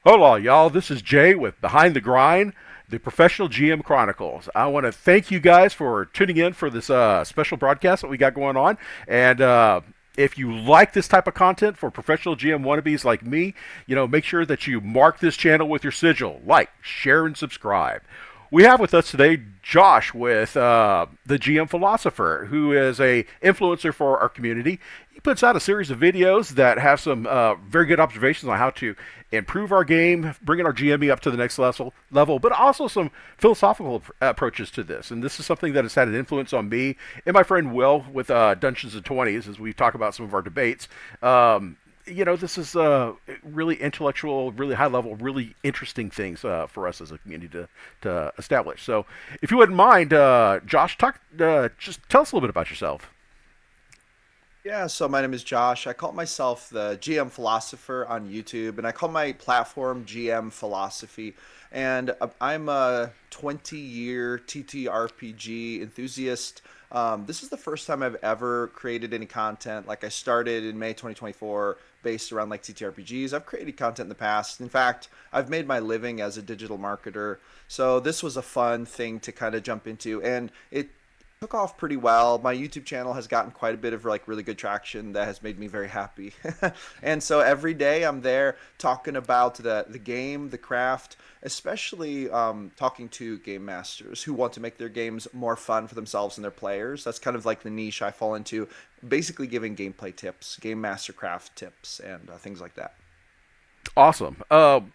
Hola, y'all. This is Jay with Behind the Grind, the Professional GM Chronicles. I want to thank you guys for tuning in for this special broadcast that we got going on. And if you like this type of content for professional GM wannabes like me, make sure that you mark this channel with your sigil, like, share, and subscribe. We have with us today Josh with the GM Philosopher, who is a influencer for our community. He puts out a series of videos that have some very good observations on how to improve our game, bringing our GMing up to the next level, but also some philosophical approaches to this. And this is something that has had an influence on me and my friend Will with Dungeons and Twenties as we talk about some of our debates. This is really intellectual, really high level, really interesting things for us as a community to establish. So, if you wouldn't mind, Josh, just tell us a little bit about yourself. Yeah, so my name is Josh. I call myself the GM Philosopher on YouTube, and I call my platform GM Philosophy. And I'm a 20-year TTRPG enthusiast. This is the first time I've ever created any content. Like I started in May 2024 based around like TTRPGs. I've created content in the past. In fact, I've made my living as a digital marketer. So this was a fun thing to kind of jump into, and it took off pretty well. My YouTube channel has gotten quite a bit of like really good traction that has made me very happy. And so every day I'm there talking about the game, the craft, especially talking to game masters who want to make their games more fun for themselves and their players. That's kind of like the niche I fall into, basically giving gameplay tips, game master craft tips, and things like that. Awesome.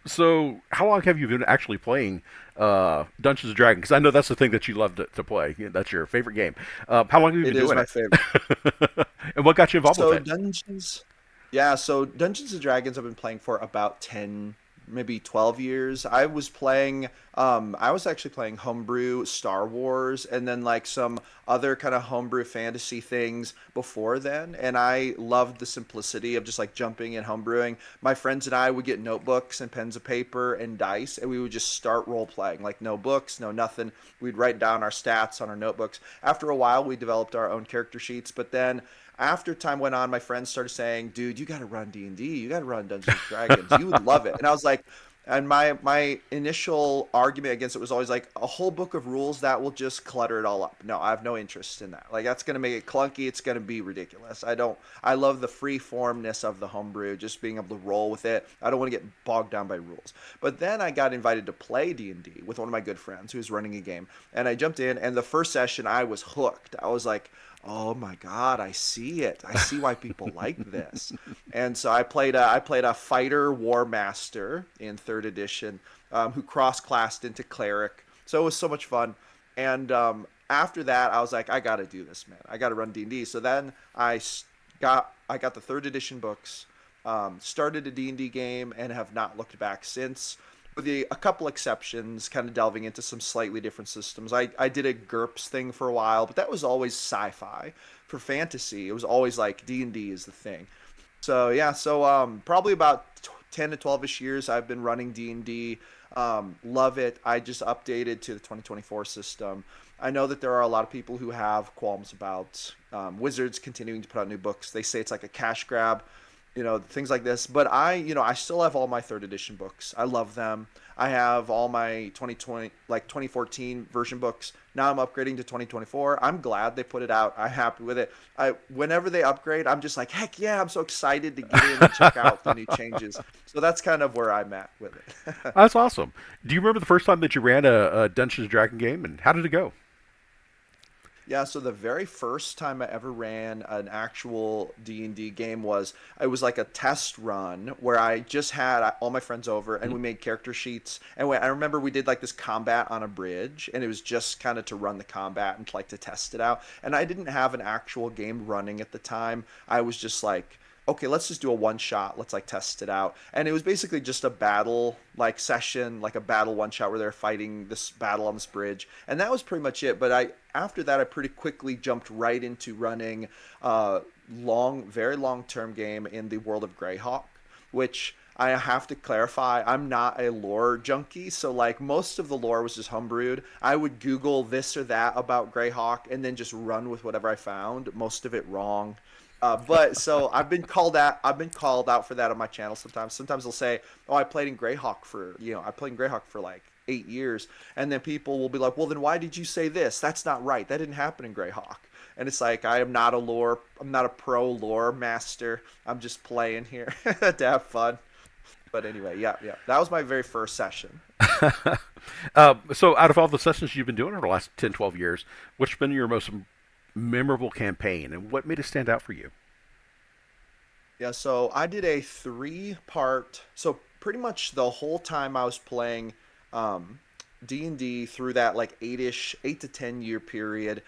So, how long have you been actually playing Dungeons and Dragons? Because I know that's the thing that you love to play. That's your favorite game. How long have you been It is doing my it? favorite. And what got you involved with So it? Dungeons Yeah, so Dungeons and Dragons I've been playing for about 10, maybe 12 years. I was actually playing homebrew Star Wars and then like some other kind of homebrew fantasy things before then. And I loved the simplicity of just like jumping and homebrewing. My friends and I would get notebooks and pens of paper and dice, and we would just start role playing. Like no books, no nothing. We'd write down our stats on our notebooks. After a while, we developed our own character sheets, but then after time went on, my friends started saying, "Dude, you got to run D&D. You got to run Dungeons and Dragons. You would love it." And I was like, and my initial argument against it was always like a whole book of rules that will just clutter it all up. No, I have no interest in that. Like that's going to make it clunky. It's going to be ridiculous. I don't. I love the free formness of the homebrew, just being able to roll with it. I don't want to get bogged down by rules. But then I got invited to play D&D with one of my good friends who was running a game, and I jumped in. And the first session, I was hooked. I was like, oh my god, I see it. I see why people like this. And so I played a fighter war master in third edition, who cross classed into cleric. So it was so much fun. And after that, I was like, I got to do this, man. I got to run D&D. So then I got the third edition books, started a D&D game, and have not looked back since. With a couple exceptions, kind of delving into some slightly different systems. I did a GURPS thing for a while, but that was always sci-fi. For fantasy, it was always like D&D is the thing. So yeah, so probably about 10 to 12ish years I've been running D&D. Love it. I just updated to the 2024 system. I know that there are a lot of people who have qualms about Wizards continuing to put out new books. They say it's like a cash grab, things like this. But I still have all my third edition books. I love them. I have all my 2020, like 2014 version books. Now I'm upgrading to 2024. I'm glad they put it out. I'm happy with it. Whenever they upgrade, I'm just like, heck yeah, I'm so excited to get in and check out the new changes. So that's kind of where I'm at with it. That's awesome. Do you remember the first time that you ran a Dungeons and Dragon game, and how did it go? Yeah, so the very first time I ever ran an actual D&D game was it was like a test run where I just had all my friends over and we made character sheets. And I remember we did like this combat on a bridge, and it was just kind of to run the combat and like to test it out. And I didn't have an actual game running at the time. I was just like, okay, let's just do a one shot. Let's like test it out. And it was basically just a battle like session, like a battle one shot where they're fighting this battle on this bridge. And that was pretty much it. But after that I pretty quickly jumped right into running very long term game in the world of Greyhawk, which I have to clarify, I'm not a lore junkie, so like most of the lore was just homebrewed. I would Google this or that about Greyhawk and then just run with whatever I found, most of it wrong. But so I've been called out for that on my channel sometimes. Sometimes they'll say, "Oh, I played in Greyhawk for I played in Greyhawk for like 8 years," and then people will be like, "Well, then why did you say this? That's not right. That didn't happen in Greyhawk." And it's like I'm not a pro lore master. I'm just playing here to have fun. But anyway, yeah, yeah, that was my very first session. So, out of all the sessions you've been doing over the last 10, 12 years, what's been your most memorable campaign, and what made it stand out for you? Yeah, so I did a three-part. So pretty much the whole time I was playing um, D&D through that like 8 to 10 year period,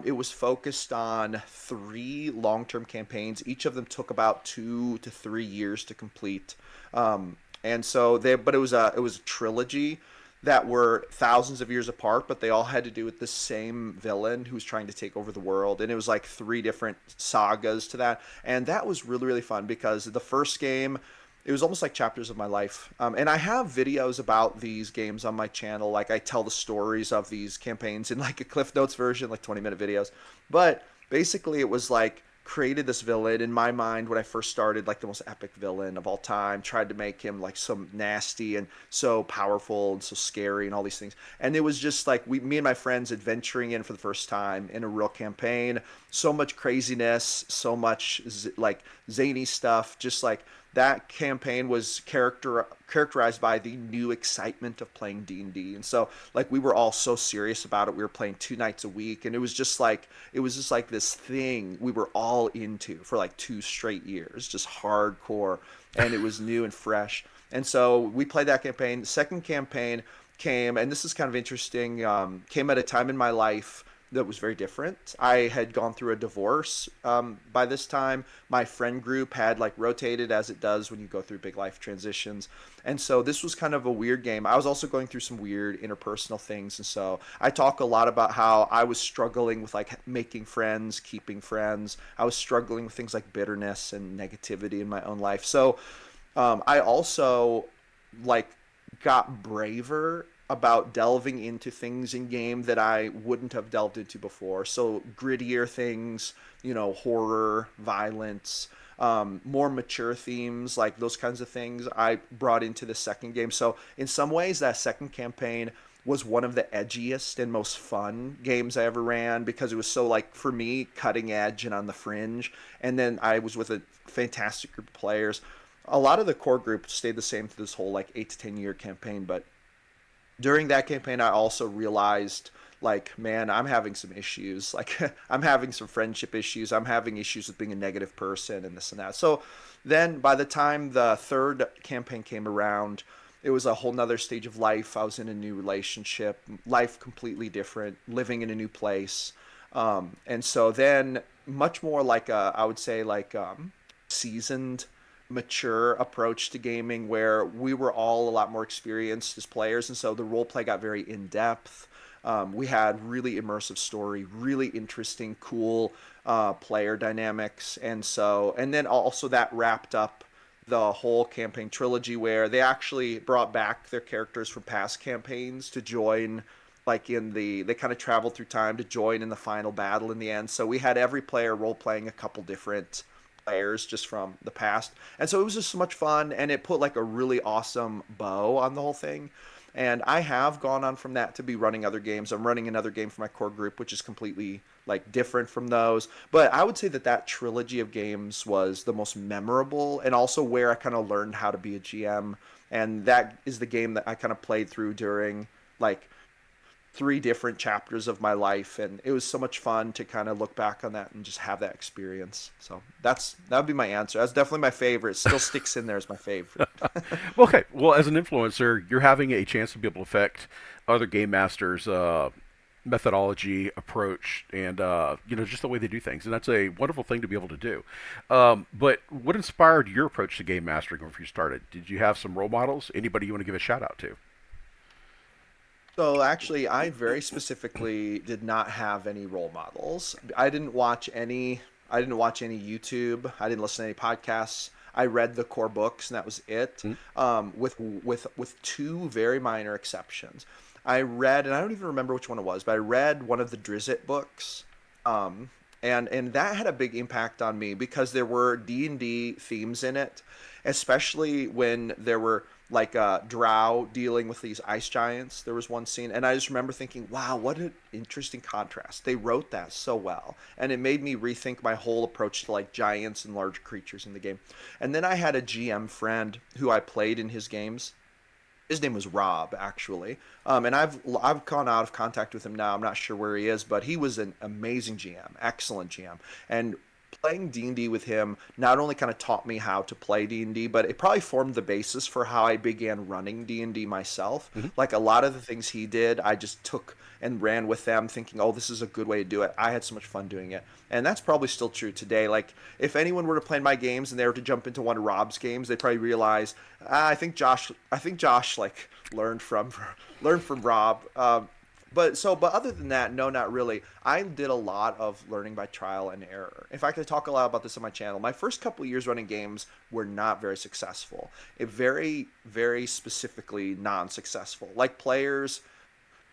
it was focused on three long-term campaigns. Each of them took about 2 to 3 years to complete. And so but it was a trilogy that were thousands of years apart, but they all had to do with the same villain who's trying to take over the world. And it was like three different sagas to that. And that was really, really fun because the first game, it was almost like chapters of my life. And I have videos about these games on my channel. Like I tell the stories of these campaigns in like a Cliff Notes version, like 20-minute videos. But basically, it was like created this villain in my mind when I first started, like the most epic villain of all time. Tried to make him like so nasty and so powerful and so scary and all these things. And it was just like me and my friends adventuring in for the first time in a real campaign. So much craziness, so much like zany stuff. Just like that campaign was characterized by the new excitement of playing D&D. And so like we were all so serious about it. We were playing 2 nights a week, and it was just like this thing we were all into for like 2 straight years, just hardcore, and it was new and fresh. And so we played that campaign. The second campaign came, and this is kind of interesting, came at a time in my life that was very different. I had gone through a divorce by this time. My friend group had like rotated as it does when you go through big life transitions. And so this was kind of a weird game. I was also going through some weird interpersonal things. And so I talk a lot about how I was struggling with like making friends, keeping friends. I was struggling with things like bitterness and negativity in my own life. So I also like got braver about delving into things in game that I wouldn't have delved into before. So grittier things, horror, violence, more mature themes, like those kinds of things I brought into the second game. So in some ways, that second campaign was one of the edgiest and most fun games I ever ran because it was so like for me cutting edge and on the fringe. And then I was with a fantastic group of players. A lot of the core group stayed the same through this whole like 8 to 10 year campaign, but during that campaign, I also realized, like, man, I'm having some issues. Like, I'm having some friendship issues. I'm having issues with being a negative person and this and that. So then by the time the third campaign came around, it was a whole nother stage of life. I was in a new relationship, life completely different, living in a new place. And so then much more like I would say like seasoned, mature approach to gaming where we were all a lot more experienced as players, and so the role play got very in depth. We had really immersive story, really interesting, cool player dynamics, and then also that wrapped up the whole campaign trilogy where they actually brought back their characters from past campaigns to join like they kind of traveled through time to join in the final battle in the end. So we had every player role playing a couple different players just from the past. And so it was just so much fun, and it put like a really awesome bow on the whole thing. And I have gone on from that to be running other games. I'm running another game for my core group, which is completely like different from those. But I would say that that trilogy of games was the most memorable and also where I kind of learned how to be a GM. And that is the game that I kind of played through during like three different chapters of my life, and it was so much fun to kind of look back on that and just have that experience. So that would be my answer. That's definitely my favorite. It still sticks in there as my favorite. Well, okay. Well, as an influencer, you're having a chance to be able to affect other game masters' methodology, approach, and just the way they do things, and that's a wonderful thing to be able to do. But what inspired your approach to game mastering when you started? Did you have some role models? Anybody you want to give a shout out to? So actually, I very specifically did not have any role models. I didn't watch any. I didn't watch any YouTube. I didn't listen to any podcasts. I read the core books, and that was it. Hmm? With two very minor exceptions. I read, and I don't even remember which one it was, but I read one of the Drizzt books. And that had a big impact on me because there were D&D themes in it, especially when there were like drow dealing with these ice giants. There was one scene, and I just remember thinking, wow, what an interesting contrast. They wrote that so well, and it made me rethink my whole approach to like giants and large creatures in the game. And then I had a GM friend who I played in his games. His name was Rob, actually, and I've gone out of contact with him now. I'm not sure where he is, but he was an amazing GM, excellent GM, and playing D&D with him not only kind of taught me how to play D&D, but it probably formed the basis for how I began running D&D myself. Hmm. Like a lot of the things he did, I just took and ran with them thinking, oh, this is a good way to do it. I had so much fun doing it. And that's probably still true today. Like if anyone were to play my games and they were to jump into one of Rob's games, they'd probably realize, I think Josh like learned from Rob. But other than that, no, not really. I did a lot of learning by trial and error. In fact, I talk a lot about this on my channel. My first couple of years running games were not very successful. It very specifically non-successful. Like players,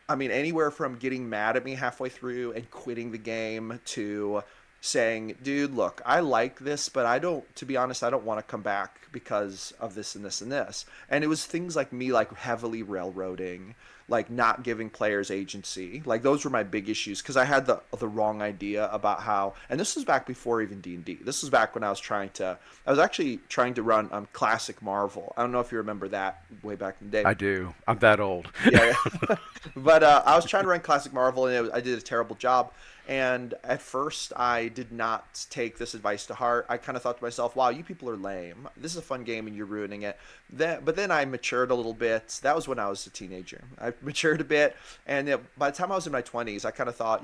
I mean, anywhere from getting mad at me halfway through and quitting the game to saying, dude, look, I like this, but I don't, to be honest, I don't want to come back because of this and this and this. And it was things like me, like heavily railroading, like not giving players agency. Like those were my big issues because I had the wrong idea about how, and this was back before even D&D. This was back when I was actually trying to run classic Marvel. I don't know if you remember that way back in the day. I do. I'm that old. Yeah, yeah. But I was trying to run classic Marvel, and I did a terrible job. And at first, I did not take this advice to heart. I kind of thought to myself, "Wow, you people are lame. This is a fun game, and you're ruining it." But then I matured a little bit. That was when I was a teenager. I matured a bit, and by the time I was in my 20s, I kind of thought,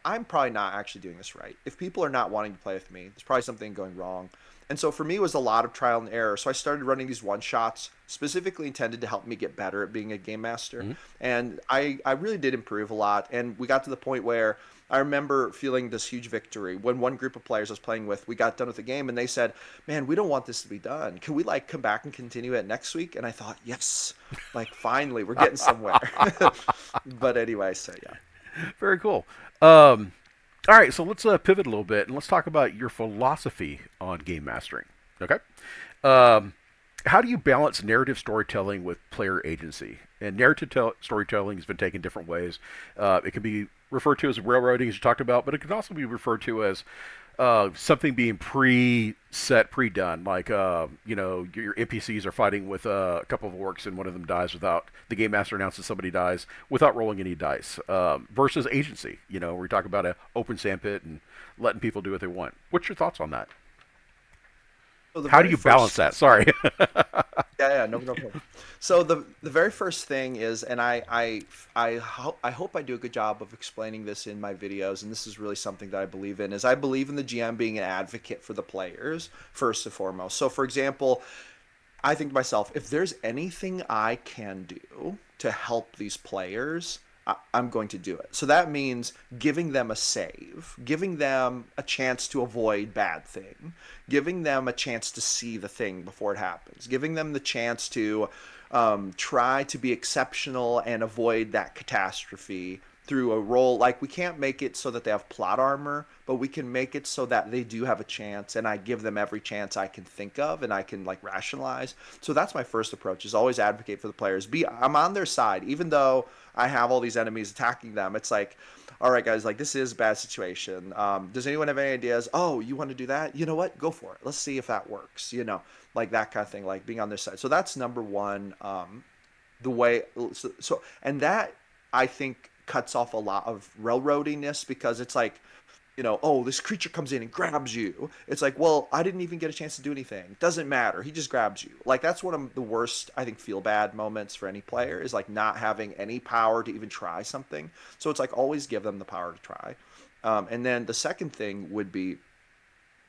I'm probably not actually doing this right. If people are not wanting to play with me, there's probably something going wrong. And so for me, it was a lot of trial and error. So I started running these one shots specifically intended to help me get better at being a game master. Mhm. And I really did improve a lot. And we got to the point where I remember feeling this huge victory when one group of players I was playing with, we got done with the game and they said, man, we don't want this to be done. Can we like come back and continue it next week? And I thought, yes, like finally, we're getting somewhere. But anyway, so yeah. Very cool. Um, all right, so let's pivot a little bit and let's talk about your philosophy on game mastering. Okay. Um, how do you balance narrative storytelling with player agency? And storytelling has been taken different ways. It can be referred to as railroading, as you talked about, but it can also be referred to as something being pre-set, pre-done. Like, your NPCs are fighting with a couple of orcs and one of them dies without, the game master announces somebody dies without rolling any dice. Versus agency, where we talk about an open sandpit and letting people do what they want. What's your thoughts on that? So the How do very you balance first that? Sorry. Yeah, no problem. So the very first thing is, and I hope I do a good job of explaining this in my videos, and this is really something that I believe in, is I believe in the GM being an advocate for the players first and foremost. So for example, I think to myself, if there's anything I can do to help these players, I'm going to do it. So that means giving them a save, giving them a chance to avoid bad thing, giving them a chance to see the thing before it happens, giving them the chance to try to be exceptional and avoid that catastrophe through a role. Like we can't make it so that they have plot armor, but we can make it so that they do have a chance, and I give them every chance I can think of and I can like rationalize. So that's my first approach, is always advocate for the players. I'm on their side even though I have all these enemies attacking them. It's like, all right guys, like this is a bad situation. Does anyone have any ideas? Oh, you want to do that? You know what, go for it, let's see if that works, like that kind of thing, like being on their side. So that's number one. The way and that, I think, cuts off a lot of railroadiness, because it's like, oh, this creature comes in and grabs you. It's like, well, I didn't even get a chance to do anything. Doesn't matter. He just grabs you. Like that's one of the worst, I think, feel bad moments for any player, is like not having any power to even try something. So it's like always give them the power to try. And then the second thing would be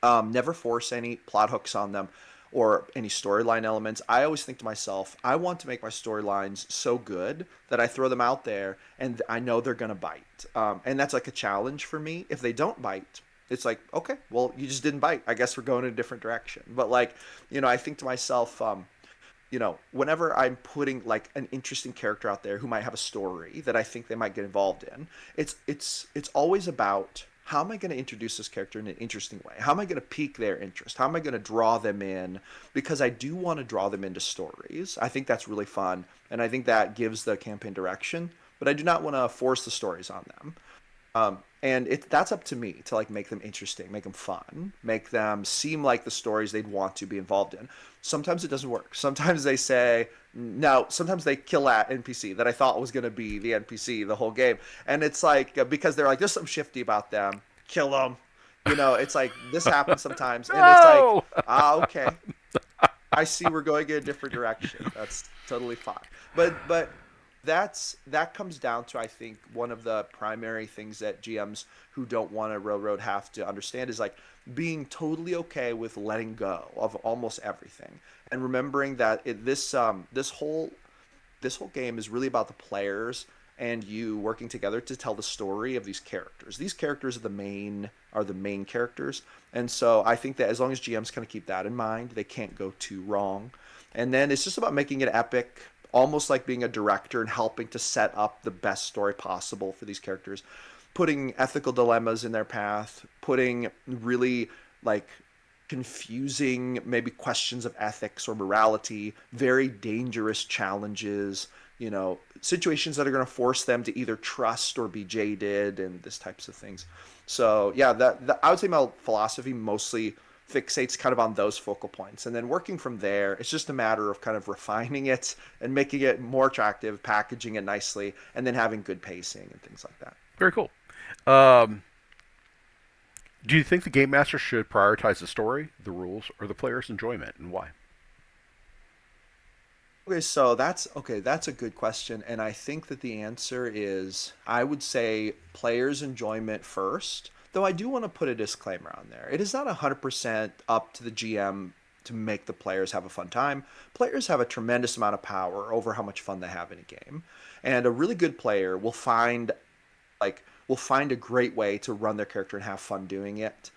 never force any plot hooks on them or any storyline elements. I always think to myself, I want to make my storylines so good that I throw them out there and I know they're going to bite. And that's like a challenge for me. If they don't bite, it's like, okay, well, you just didn't bite. I guess we're going in a different direction. But like, I think to myself, whenever I'm putting like an interesting character out there who might have a story that I think they might get involved in, it's always about how am I going to introduce this character in an interesting way? How am I going to pique their interest? How am I going to draw them in? Because I do want to draw them into stories. I think that's really fun, and I think that gives the campaign direction. But I do not want to force the stories on them. And that's up to me to like make them interesting, make them fun, make them seem like the stories they'd want to be involved in. Sometimes it doesn't work. Sometimes they say no. Sometimes they kill that NPC that I thought was going to be the NPC the whole game, and it's like because they're like there's something shifty about them. Kill them. It's like this happens sometimes, and it's like No. okay, I see we're going in a different direction. That's totally fine. But that comes down to I think one of the primary things that GMs who don't want to railroad have to understand is like being totally okay with letting go of almost everything and remembering that this whole game is really about the players and you working together to tell the story of these characters. These characters are the main characters, and so I think that as long as GMs kind of keep that in mind, they can't go too wrong. And then it's just about making it epic, almost like being a director and helping to set up the best story possible for these characters, putting ethical dilemmas in their path, putting really like confusing maybe questions of ethics or morality, very dangerous challenges, situations that are going to force them to either trust or be jaded and this types of things. So yeah, that I would say my philosophy mostly fixates kind of on those focal points, and then working from there, it's just a matter of kind of refining it and making it more attractive, packaging it nicely, and then having good pacing and things like that. Very cool. Um, do you think the game master should prioritize the story, the rules, or the player's enjoyment, and why? That's a good question, and I think that the answer is I would say players' enjoyment first. Though I do want to put a disclaimer on there. It is not 100% up to the GM to make the players have a fun time. Players have a tremendous amount of power over how much fun they have in a game, and a really good player will find a great way to run their character and have fun doing it.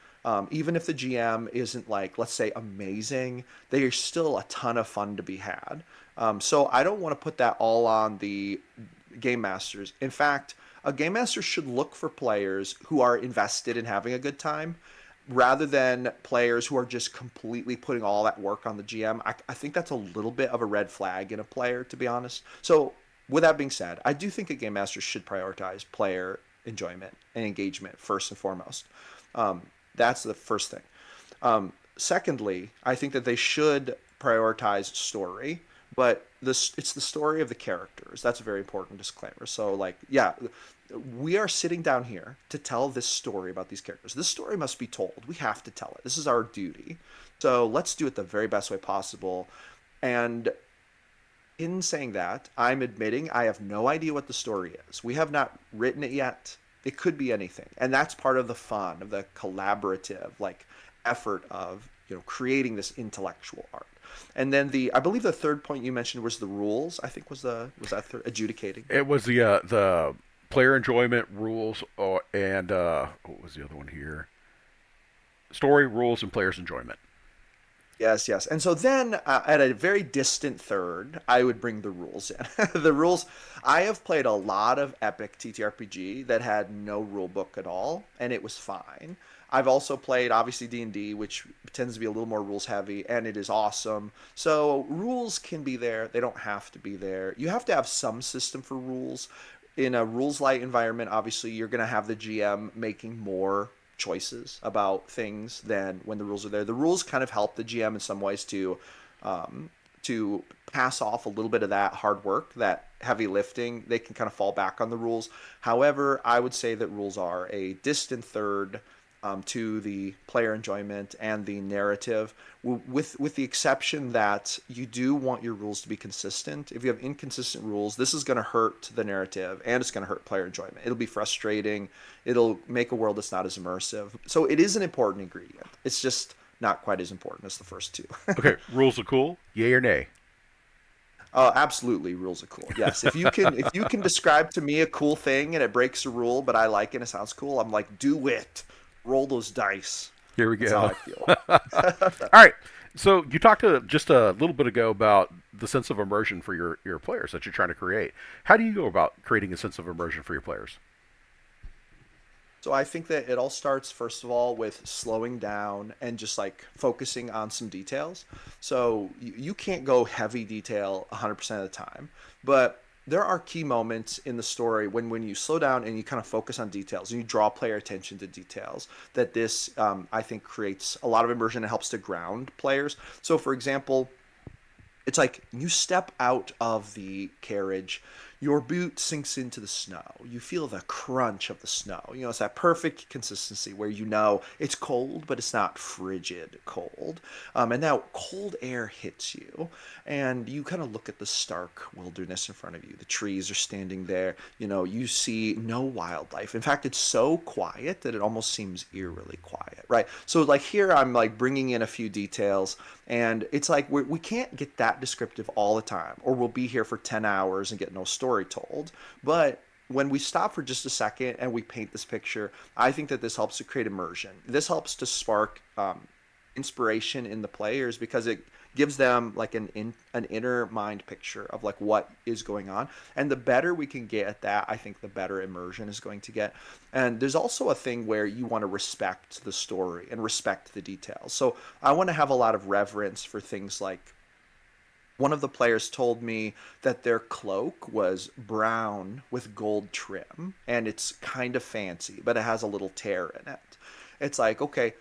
Even if the GM isn't like, let's say, amazing, they are still a ton of fun to be had. So I don't want to put that all on the game masters. In fact, a game master should look for players who are invested in having a good time rather than players who are just completely putting all that work on the GM. I think that's a little bit of a red flag in a player, to be honest. So, with that being said, I do think a game master should prioritize player enjoyment and engagement first and foremost. Um, that's the first thing. Secondly, I think that they should prioritize story, but it's the story of the characters. That's a very important disclaimer. So, like, yeah, we are sitting down here to tell this story about these characters. This story must be told. We have to tell it. This is our duty. So let's do it the very best way possible. And in saying that, I'm admitting I have no idea what the story is. We have not written it yet. It could be anything. And that's part of the fun, of the collaborative, like, effort of, creating this intellectual art. And then I believe the third point you mentioned was the rules. I think was that adjudicating. It was the player enjoyment rules, and what was the other one here? Story rules and players enjoyment. Yes, yes. And so then at a very distant third, I would bring the rules in. The rules, I have played a lot of epic TTRPG that had no rule book at all, and it was fine. I've also played obviously D&D, which tends to be a little more rules heavy, and it is awesome. So rules can be there, they don't have to be there. You have to have some system for rules. In a rules light environment, obviously you're going to have the GM making more choices about things than when the rules are there. The rules kind of help the GM in some ways to pass off a little bit of that hard work, that heavy lifting. They can kind of fall back on the rules. However, I would say that rules are a distant third to the player enjoyment and the narrative, with the exception that you do want your rules to be consistent. If you have inconsistent rules, this is going to hurt the narrative and it's going to hurt player enjoyment. It'll be frustrating. It'll make a world that's not as immersive. So it is an important ingredient. It's just not quite as important as the first two. Okay, rules are cool. Yay or nay? Absolutely, rules are cool. Yes, if you can describe to me a cool thing and it breaks a rule, but I like it and it sounds cool, I'm like, do it. Roll those dice. Here we That's how go. I feel. All right. So you talked just a little bit ago about the sense of immersion for your players that you're trying to create. How do you go about creating a sense of immersion for your players? So I think that it all starts first of all with slowing down and just like focusing on some details. So you can't go heavy detail 100% of the time, but there are key moments in the story when you slow down and you kind of focus on details and you draw player attention to details that this I think creates a lot of immersion and helps to ground players. So for example, it's like you step out of the carriage, your boot sinks into the snow. You feel the crunch of the snow. You know, it's that perfect consistency where you know it's cold, but it's not frigid cold. And now cold air hits you, and you kind of look at the stark wilderness in front of you. The trees are standing there. You know, you see no wildlife. In fact, it's so quiet that it almost seems eerily quiet, right? So, like, here I'm like bringing in a few details, and it's like we can't get that descriptive all the time, or we'll be here for 10 hours and get no story told. But when we stop for just a second and we paint this picture, I think that this helps to create immersion. This helps to spark inspiration in the players because it gives them like an inner mind picture of like what is going on, and the better we can get at that, I think the better immersion is going to get. And there's also a thing where you want to respect the story and respect the details. So I want to have a lot of reverence for things like, one of the players told me that their cloak was brown with gold trim and it's kind of fancy, but it has a little tear in it. It's like, okay,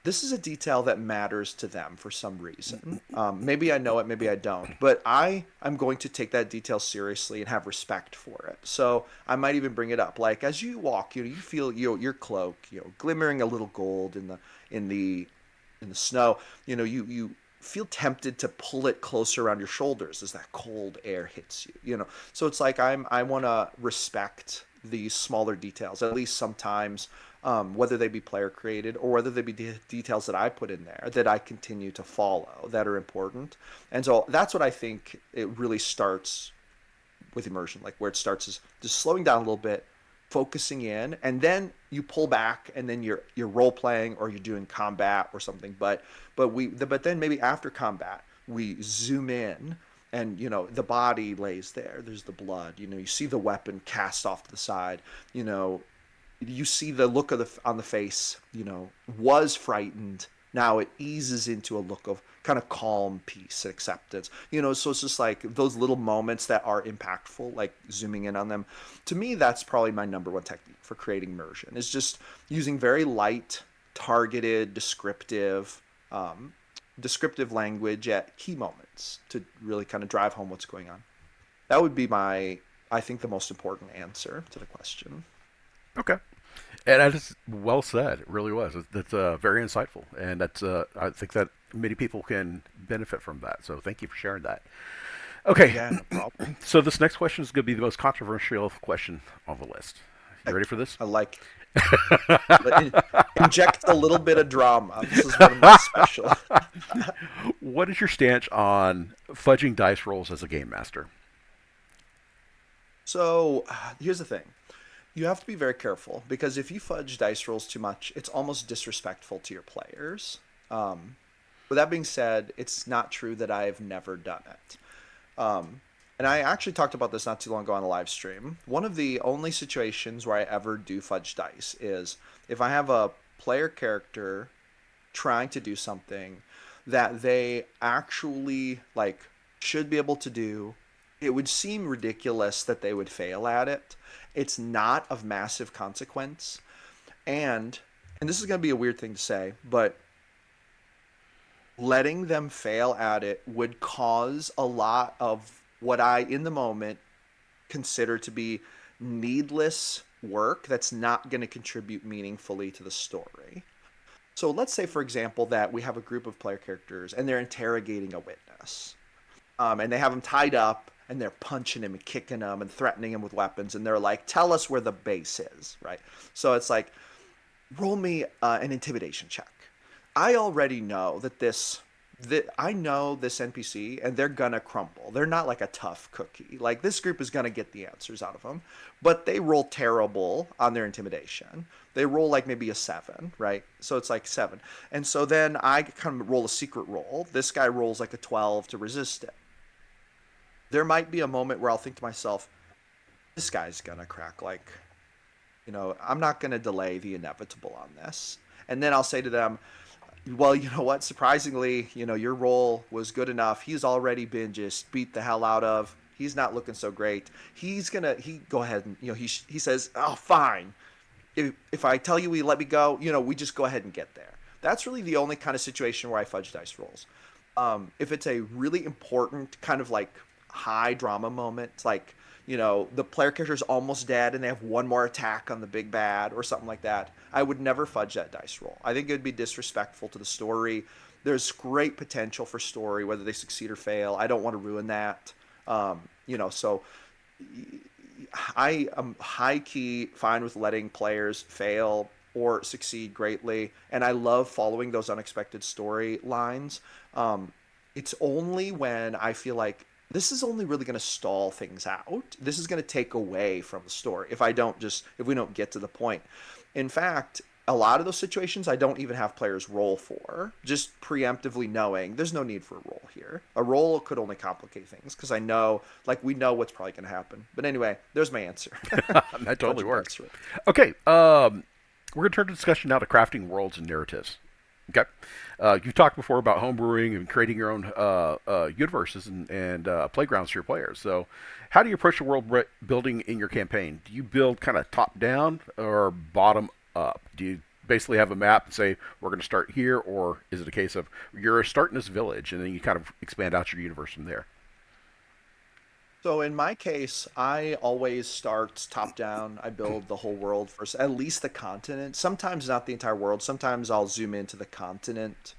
this is a detail that matters to them for some reason. Maybe I know it, maybe I don't, but I'm going to take that detail seriously and have respect for it. So I might even bring it up, like as you walk, you feel your cloak, glimmering a little gold in the in the snow. You feel tempted to pull it closer around your shoulders as that cold air hits you. So it's like I want to respect these smaller details, at least sometimes, whether they be player created or whether they be details that I put in there that I continue to follow that are important. And so that's what I think it really starts with immersion, like where it starts is just slowing down a little bit, focusing in, and then you pull back, and then you're role playing or you're doing combat or something. But then maybe after combat we zoom in, and the body lays there. There's the blood. You see the weapon cast off to the side. You see the look of on the face, was frightened. Now it eases into a look of kind of calm peace and acceptance. So it's just like those little moments that are impactful, like zooming in on them. To me, that's probably my number one technique for creating immersion, is just using very light, targeted, descriptive language at key moments to really kind of drive home what's going on. That would be I think, the most important answer to the question. Okay. And that is well said. It really was. That's very insightful, and that's I think that many people can benefit from that. So thank you for sharing that. Okay, Yeah, no problem. so this next question is going to be the most controversial question on the list. You I, ready for this? I like inject a little bit of drama. This is one of my special. What is your stance on fudging dice rolls as a game master? So here's the thing. You have to be very careful because if you fudge dice rolls too much, it's almost disrespectful to your players. Um, with that being said, it's not true that I've never done it. Um, and I actually talked about this not too long ago on a live stream. One of the only situations where I ever do fudge dice is if I have a player character trying to do something that they actually like should be able to do. It would seem ridiculous that they would fail at it. It's not of massive consequence. And this is going to be a weird thing to say, but letting them fail at it would cause a lot of what I in the moment consider to be needless work that's not going to contribute meaningfully to the story. So let's say, for example, that we have a group of player characters and they're interrogating a witness. And they have him tied up and they're punching him and kicking him and threatening him with weapons. And they're like, tell us where the base is, right? So it's like, roll me an intimidation check. I already know that I know this NPC and they're gonna crumble. They're not like a tough cookie. Like this group is gonna get the answers out of them, but they roll terrible on their intimidation. They roll like maybe a 7, right? So it's like 7. And so then I kind of roll a secret roll. This guy rolls like a 12 to resist it. There might be a moment where I'll think to myself, this guy's gonna crack like I'm not going to delay the inevitable on this. And then I'll say to them, well, you know what? Surprisingly, your role was good enough. He's already been just beat the hell out of. He's not looking so great. He go ahead and, he says, oh, fine. If I tell you we let me go, we just go ahead and get there. That's really the only kind of situation where I fudge dice rolls. If it's a really important kind of like high drama moment, like, the player character is almost dead and they have one more attack on the big bad or something like that, I would never fudge that dice roll. I think it would be disrespectful to the story. There's great potential for story, whether they succeed or fail. I don't want to ruin that. So I am high key fine with letting players fail or succeed greatly, and I love following those unexpected storylines. It's only when I feel like this is only really going to stall things out. This is going to take away from the story if we don't get to the point. In fact, a lot of those situations I don't even have players roll for, just preemptively knowing there's no need for a roll here. A roll could only complicate things because we know what's probably going to happen. But anyway, there's my answer. That totally works. Okay, we're going to turn the discussion now to crafting worlds and narratives. Okay, you've talked before about homebrewing and creating your own universes and playgrounds for your players. So, how do you approach the world building in your campaign? Do you build kind of top down or bottom up? Do you basically have a map and say we're going to start here, or is it a case of you're starting this village and then you kind of expand out your universe from there? So in my case, I always start top down. I build the whole world first, at least the continent. Sometimes not the entire world. Sometimes I'll zoom into the continent.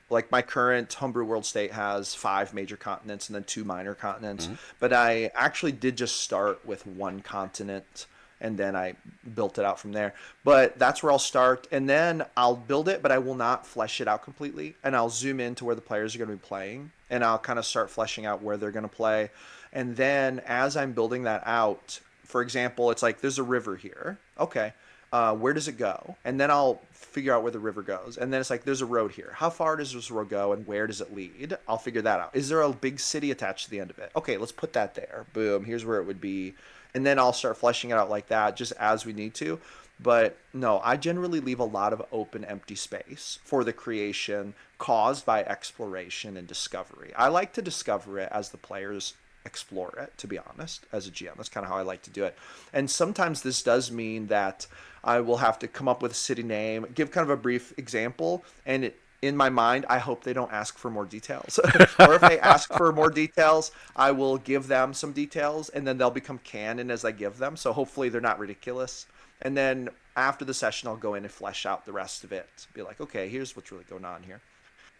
Like my current homebrew world state has 5 major continents and then 2 minor continents. Mm-hmm. But I actually did just start with one continent and then I built it out from there. But that's where I'll start, and then I'll build it, but I will not flesh it out completely. And I'll zoom into where the players are going to be playing, and I'll kind of start fleshing out where they're going to play. And then as I'm building that out, for example, it's like there's a river here. Okay, where does it go? And then I'll figure out where the river goes. And then it's like there's a road here. How far does this road go, and where does it lead? I'll figure that out. Is there a big city attached to the end of it? Okay, let's put that there. Boom. Here's where it would be. And then I'll start fleshing it out like that, just as we need to. But no, I generally leave a lot of open, empty space for the creation caused by exploration and discovery. I like to discover it as the players explore it, to be honest, as a GM. That's kind of how I like to do it. And sometimes this does mean that I will have to come up with a city name, give kind of a brief example, and in my mind, I hope they don't ask for more details. Or if they ask for more details, I will give them some details, and then they'll become canon as I give them. So hopefully they're not ridiculous. And then after the session, I'll go in and flesh out the rest of it. Be like, okay, here's what's really going on here.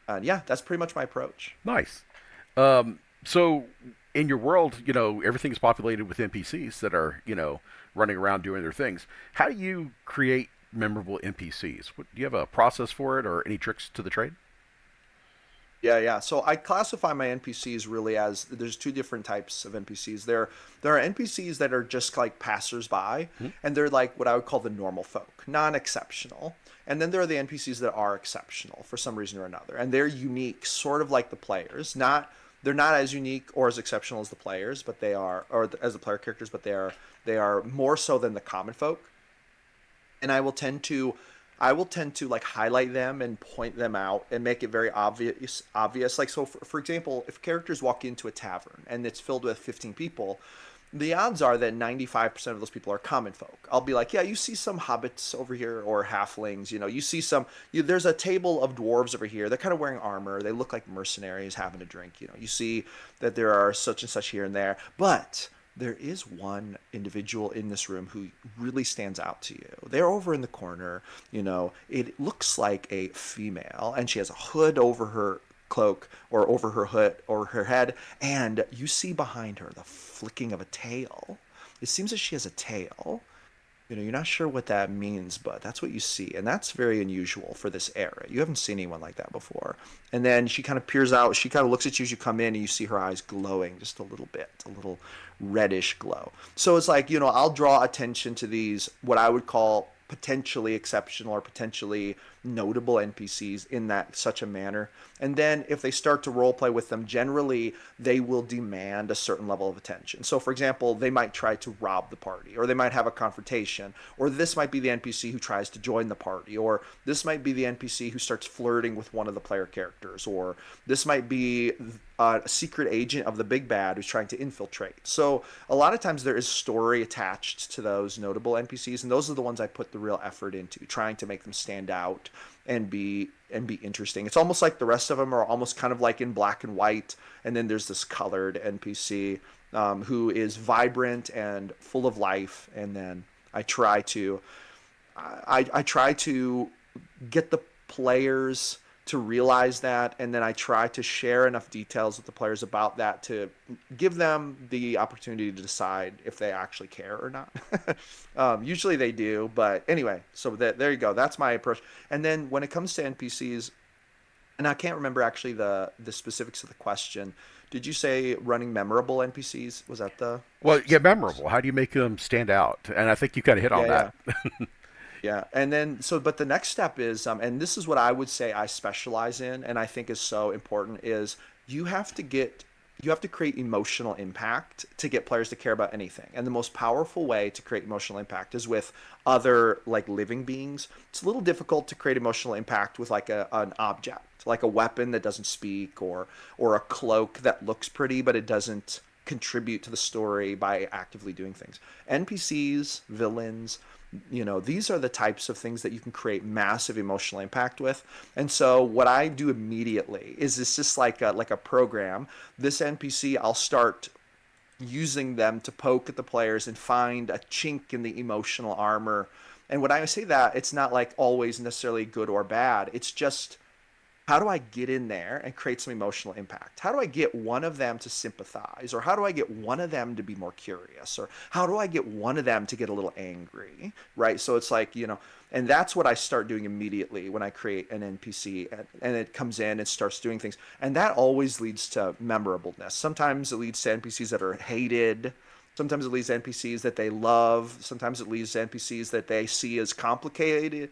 And yeah, that's pretty much my approach. Nice. So in your world, everything's populated with NPCs that are, running around doing their things. How do you create memorable NPCs? Do you have a process for it or any tricks to the trade? Yeah. So I classify my NPCs really as there's 2 different types of NPCs. There are NPCs that are just like passersby, Hmm? and they're like what I would call the normal folk, non-exceptional. And then there are the NPCs that are exceptional for some reason or another, and they're unique, sort of like the players. They're not as unique or as exceptional as the players, but they are, or as the player characters, but they are more so than the common folk. And I will tend to like highlight them and point them out and make it very obvious. Like, so for example, if characters walk into a tavern and it's filled with 15 people, the odds are that 95% of those people are common folk. I'll be like, yeah, you see some hobbits over here or halflings, you see there's a table of dwarves over here. They're kind of wearing armor. They look like mercenaries having a drink. You see that there are such and such here and there, but there is one individual in this room who really stands out to you. They're over in the corner. It looks like a female, and she has a hood over her cloak or over her hood or her head, and you see behind her the flicking of a tail. It seems that she has a tail. You're not sure what that means, but that's what you see, and that's very unusual for this era. You haven't seen anyone like that before. And then she kind of peers out. She kind of looks at you as you come in, and you see her eyes glowing just a little bit, a little reddish glow. So it's like, I'll draw attention to these, what I would call potentially exceptional or potentially notable NPCs in that such a manner. And then if they start to role play with them, generally they will demand a certain level of attention. So for example, they might try to rob the party, or they might have a confrontation, or this might be the NPC who tries to join the party, or this might be the NPC who starts flirting with one of the player characters, or this might be a secret agent of the big bad who's trying to infiltrate. So a lot of times there is story attached to those notable NPCs, and those are the ones I put the real effort into, trying to make them stand out and be interesting. It's almost like the rest of them are almost kind of like in black and white, and then there's this colored NPC who is vibrant and full of life, and then I try to get the players to realize that, and then I try to share enough details with the players about that to give them the opportunity to decide if they actually care or not. Usually they do, but anyway, so there you go. That's my approach. And then when it comes to NPCs, and I can't remember actually the specifics of the question. Did you say running memorable NPCs? Was that the Well, yeah, specifics? memorable. How do you make them stand out? And I think you kind of hit on Yeah, that. yeah. Yeah, and then but the next step is, and this is what I would say I specialize in, and I think is so important, is you have to get you have to create emotional impact to get players to care about anything. And the most powerful way to create emotional impact is with other like living beings. It's a little difficult to create emotional impact with like an object, like a weapon that doesn't speak, or a cloak that looks pretty but it doesn't contribute to the story by actively doing things. NPCs, villains, these are the types of things that you can create massive emotional impact with. And so what I do immediately is it's just like a program. This NPC, I'll start using them to poke at the players and find a chink in the emotional armor. And when I say that, it's not like always necessarily good or bad. It's just, how do I get in there and create some emotional impact? How do I get one of them to sympathize? Or how do I get one of them to be more curious? Or how do I get one of them to get a little angry? Right? So it's like, and that's what I start doing immediately when I create an NPC, and it comes in and starts doing things. And that always leads to memorableness. Sometimes it leads to NPCs that are hated. Sometimes it leads to NPCs that they love. Sometimes it leads to NPCs that they see as complicated,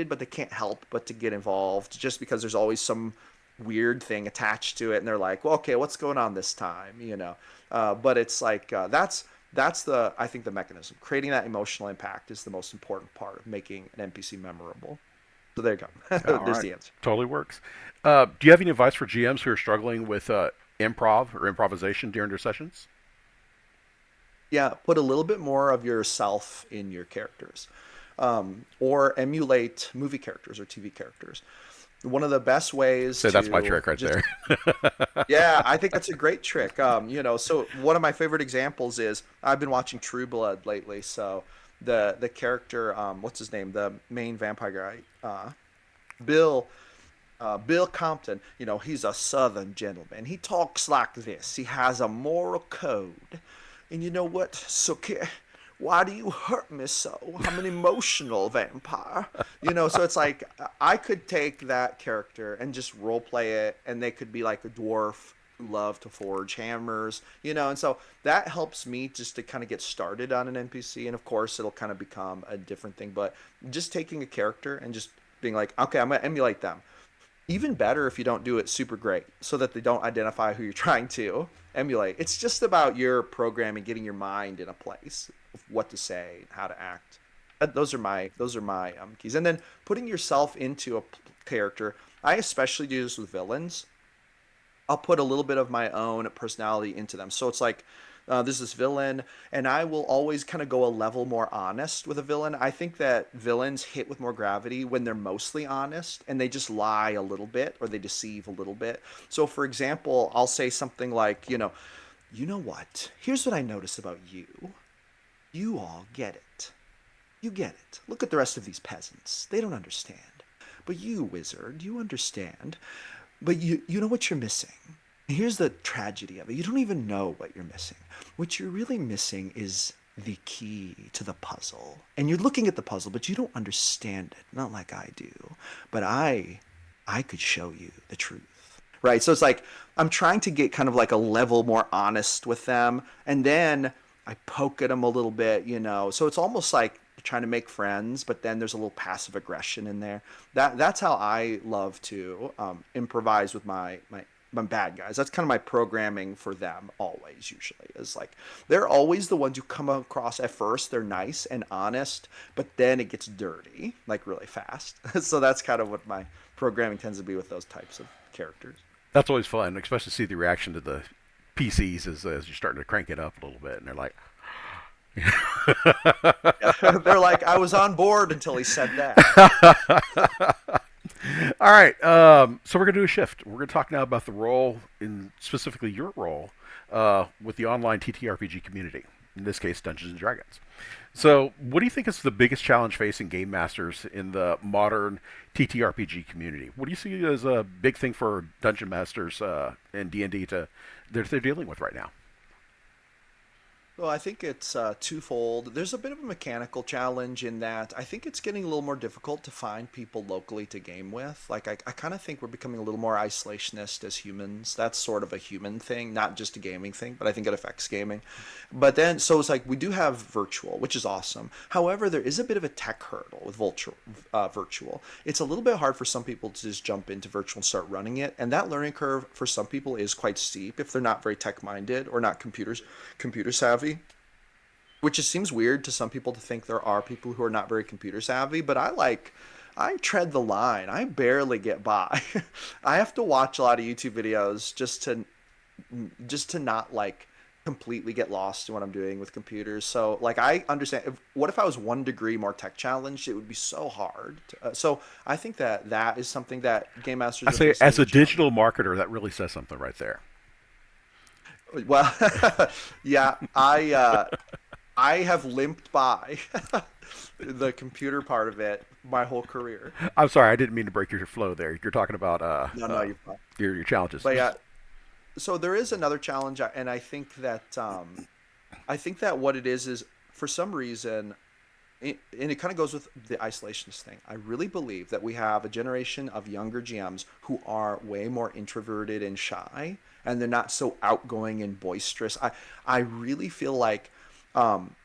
but they can't help but to get involved just because there's always some weird thing attached to it, and they're like, well, okay, what's going on this time? But it's like that's the I think the mechanism. Creating that emotional impact is the most important part of making an NPC memorable. So there you go. All There's right, the answer. totally works. Do you have any advice for GMs who are struggling with improv or improvisation during their sessions? Yeah, put a little bit more of yourself in your characters, or emulate movie characters or TV characters. One of the best ways So that's my to trick right just, there. yeah, I think that's a great trick. So one of my favorite examples is I've been watching True Blood lately. So the character, what's his name, the main vampire guy, Bill. Bill Compton, he's a Southern gentleman. He talks like this. He has a moral code. And you know what, Suki? Why do you hurt me so? I'm an emotional vampire. So it's like I could take that character and just role play it, and they could be like a dwarf who love to forge hammers. And so that helps me just to kind of get started on an NPC. And of course, it'll kind of become a different thing. But just taking a character and just being like, okay, I'm going to emulate them. Even better if you don't do it super great so that they don't identify who you're trying to emulate. It's just about your programming, getting your mind in a place of what to say, how to act. Those are my keys. And then putting yourself into a character. I especially do this with villains. I'll put a little bit of my own personality into them. So it's like there's this villain, and I will always kind of go a level more honest with a villain. I think that villains hit with more gravity when they're mostly honest and they just lie a little bit or they deceive a little bit. So, for example, I'll say something like, you know what? Here's what I notice about you. You all get it. You get it. Look at the rest of these peasants. They don't understand. But you, wizard, you understand. But you know what you're missing. Here's the tragedy of it. You don't even know what you're missing. What you're really missing is the key to the puzzle. And you're looking at the puzzle, but you don't understand it. Not like I do. But I could show you the truth. Right? So it's like I'm trying to get kind of like a level more honest with them, and then I poke at them a little bit. So it's almost like trying to make friends, but then there's a little passive aggression in there. That's how I love to improvise with my bad guys. That's kind of my programming for them always. Usually is like they're always the ones who come across at first. They're nice and honest, but then it gets dirty like really fast. So that's kind of what my programming tends to be with those types of characters. That's always fun, especially to see the reaction to the PCs as you're starting to crank it up a little bit, and they're like, Yeah. They're like, I was on board until he said that. "All right, so we're gonna do a shift. We're gonna talk now about the role, in specifically your role, with the online TTRPG community. In this case, Dungeons and Dragons. So, what do you think is the biggest challenge facing game masters in the modern TTRPG community? What do you see as a big thing for dungeon masters in D&D to that they're dealing with right now? Well, I think it's twofold. There's a bit of a mechanical challenge in that I think it's getting a little more difficult to find people locally to game with. Like, I kind of think we're becoming a little more isolationist as humans. That's sort of a human thing, not just a gaming thing, but I think it affects gaming. But then, so it's like we do have virtual, which is awesome. However, there is a bit of a tech hurdle with virtual. It's a little bit hard for some people to just jump into virtual and start running it. And that learning curve for some people is quite steep if they're not very tech minded or not computer savvy, which just seems weird to some people to think there are people who are not very computer savvy, but I tread the line. I barely get by. I have to watch a lot of YouTube videos just to not like completely get lost in what I'm doing with computers. So like I understand what if I was 1 degree more tech challenged, it would be so hard. So I think that is something that game I masters are say, facing as as a a challenge. digital marketer, that really says something right there. Well, yeah, I have limped by the computer part of it my whole career. I'm sorry, I didn't mean to break your flow there. You're talking about No, no, you're fine. your challenges. But yeah, so there is another challenge, and I think that what it is for some reason, and it kind of goes with the isolationist thing. I really believe that we have a generation of younger GMs who are way more introverted and shy, and they're not so outgoing and boisterous. I really feel like, um,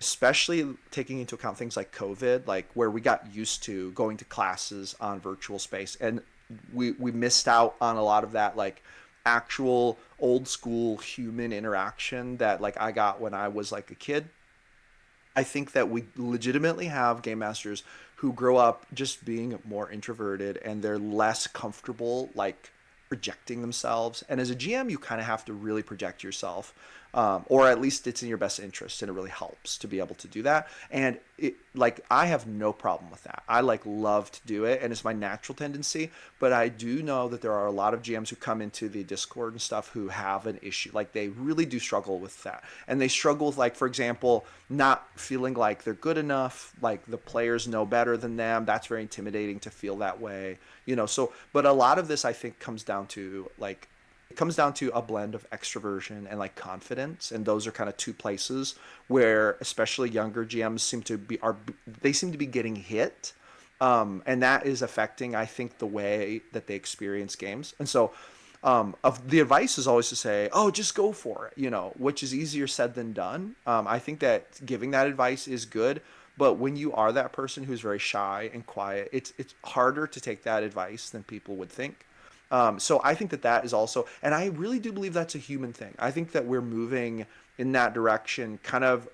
especially taking into account things like COVID, like where we got used to going to classes on virtual space, and we missed out on a lot of that like actual old school human interaction that like I got when I was like a kid. I think that we legitimately have game masters who grow up just being more introverted and they're less comfortable like projecting themselves. And as a GM, you kind of have to really project yourself, or at least it's in your best interest, and it really helps to be able to do that. And it like I have no problem with that. I like love to do it, and it's my natural tendency. But I do know that there are a lot of GMs who come into the Discord and stuff who have an issue. Like they really do struggle with that, and they struggle with like, for example, not feeling like they're good enough, like the players know better than them. That's very intimidating to feel that way, you know. So, but a lot of this I think comes down to like it comes down to a blend of extroversion and like confidence, and those are kind of two places where especially younger GMs seem to be getting hit, and that is affecting I think the way that they experience games. And so of the advice is always to say, oh, just go for it, you know, which is easier said than done. I think that giving that advice is good, but when you are that person who's very shy and quiet, it's harder to take that advice than people would think. So I think that that is also, and I really do believe that's a human thing. I think that we're moving in that direction, kind of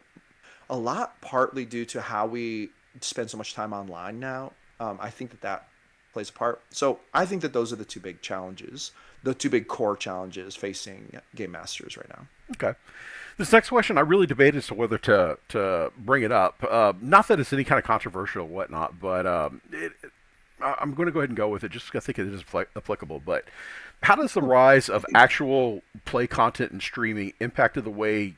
a lot partly due to how we spend so much time online now. I think that that plays a part. So I think that those are the two big challenges, the two big core challenges facing game masters right now. Okay. This next question, I really debated as to whether to bring it up. Not that it's any kind of controversial or whatnot, but I'm going to go ahead and go with it just because I think it is applicable. But how does the rise of actual play content and streaming impacted the way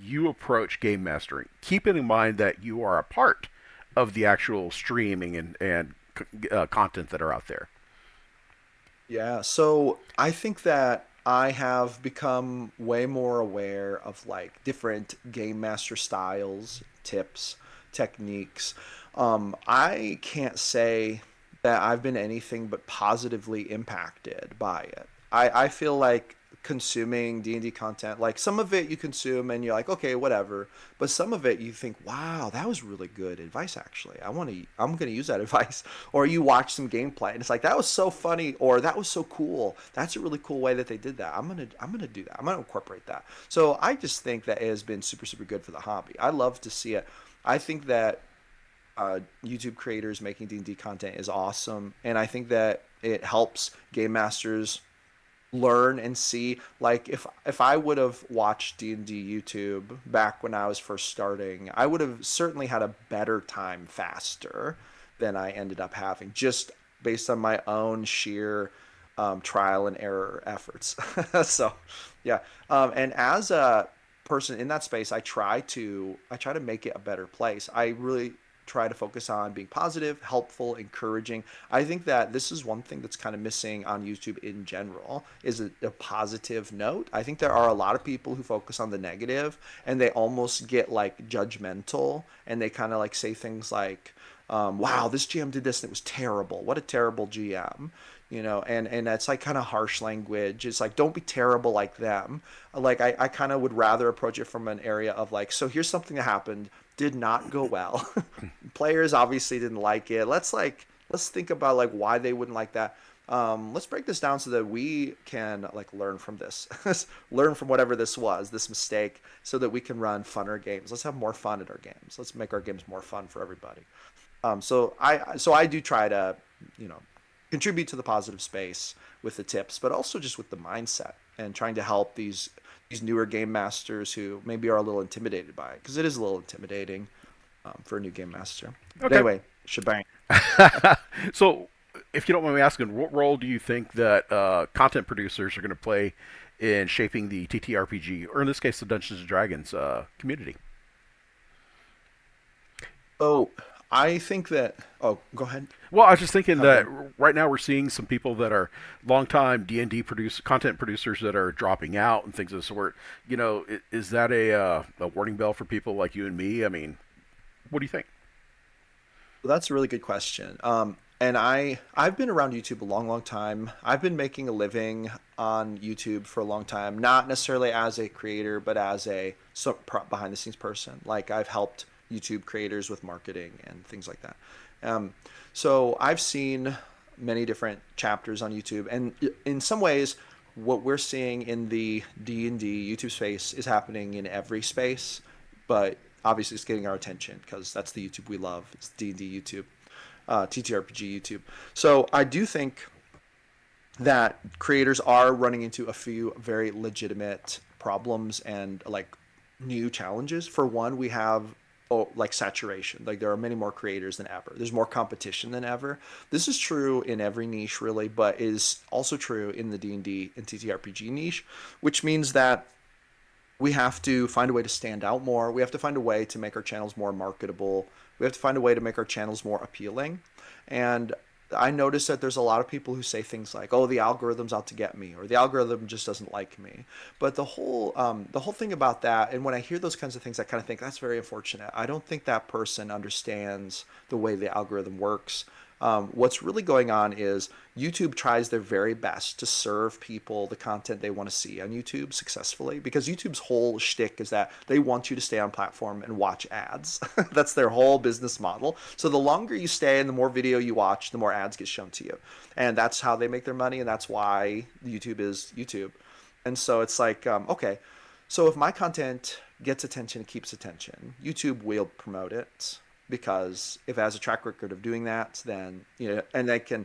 you approach game mastering? Keeping in mind that you are a part of the actual streaming and content that are out there. Yeah, so I think that I have become way more aware of like different game master styles, tips, techniques. I can't say that I've been anything but positively impacted by it. I feel like consuming D&D content, like some of it you consume and you're like, okay, whatever. But some of it you think, wow, that was really good advice actually. I'm going to use that advice. Or you watch some gameplay and it's like, that was so funny, or that was so cool. That's a really cool way that they did that. I'm going to do that. I'm going to incorporate that. So I just think that it has been super super good for the hobby. I love to see it. I think that YouTube creators making D&D content is awesome, and I think that it helps game masters learn and see. Like if I would have watched D&D YouTube back when I was first starting, I would have certainly had a better time faster than I ended up having, just based on my own sheer trial and error efforts. So yeah, and as a person in that space, I try to make it a better place. I really try to focus on being positive, helpful, encouraging. I think that this is one thing that's kind of missing on YouTube in general, is a positive note. I think there are a lot of people who focus on the negative and they almost get like judgmental, and they kind of like say things like, wow, this GM did this and it was terrible. What a terrible GM. And that's like kind of harsh language. It's like, don't be terrible like them. Like I kind of would rather approach it from an area of like, so here's something that happened, did not go well. Players obviously didn't like it. Let's think about like why they wouldn't like that. Let's break this down so that we can like learn from this, learn from whatever this was, this mistake, so that we can run funner games. Let's have more fun at our games. Let's make our games more fun for everybody. So I do try to, you know, contribute to the positive space with the tips, but also just with the mindset and trying to help these newer game masters who maybe are a little intimidated by it, because it is a little intimidating for a new game master. But Okay. anyway, shebang. So, if you don't mind me asking, what role do you think that content producers are going to play in shaping the TTRPG, or in this case, the Dungeons and Dragons community? Oh, I think that. Oh, go ahead. Well, I was just thinking Hop that in. right now we're seeing some people that are longtime D&D content producers that are dropping out and things of the sort. Is that a warning bell for people like you and me? I mean, what do you think? Well, that's a really good question. And I've been around YouTube a long, long time. I've been making a living on YouTube for a long time, not necessarily as a creator, but as a behind the scenes person. Like I've helped YouTube creators with marketing and things like that. Um, so I've seen many different chapters on YouTube, and in some ways, what we're seeing in the D&D YouTube space is happening in every space, but obviously it's getting our attention because that's the YouTube we love. It's D&D YouTube, TTRPG YouTube. So I do think that creators are running into a few very legitimate problems and like new challenges. For one, we have like saturation. Like there are many more creators than ever. There's more competition than ever. This is true in every niche really, but is also true in the D&D and TTRPG niche, which means that we have to find a way to stand out more. We have to find a way to make our channels more marketable. We have to find a way to make our channels more appealing. And I notice that there's a lot of people who say things like, "Oh, the algorithm's out to get me," or "The algorithm just doesn't like me." But the whole thing about that, and when I hear those kinds of things, I kind of think that's very unfortunate. I don't think that person understands the way the algorithm works. What's really going on is YouTube tries their very best to serve people the content they want to see on YouTube successfully, because YouTube's whole shtick is that they want you to stay on platform and watch ads. That's their whole business model. So the longer you stay and the more video you watch, the more ads get shown to you. And that's how they make their money, and that's why YouTube is YouTube. And so it's like, okay, so if my content gets attention, keeps attention, YouTube will promote it, because if it has a track record of doing that, then and they can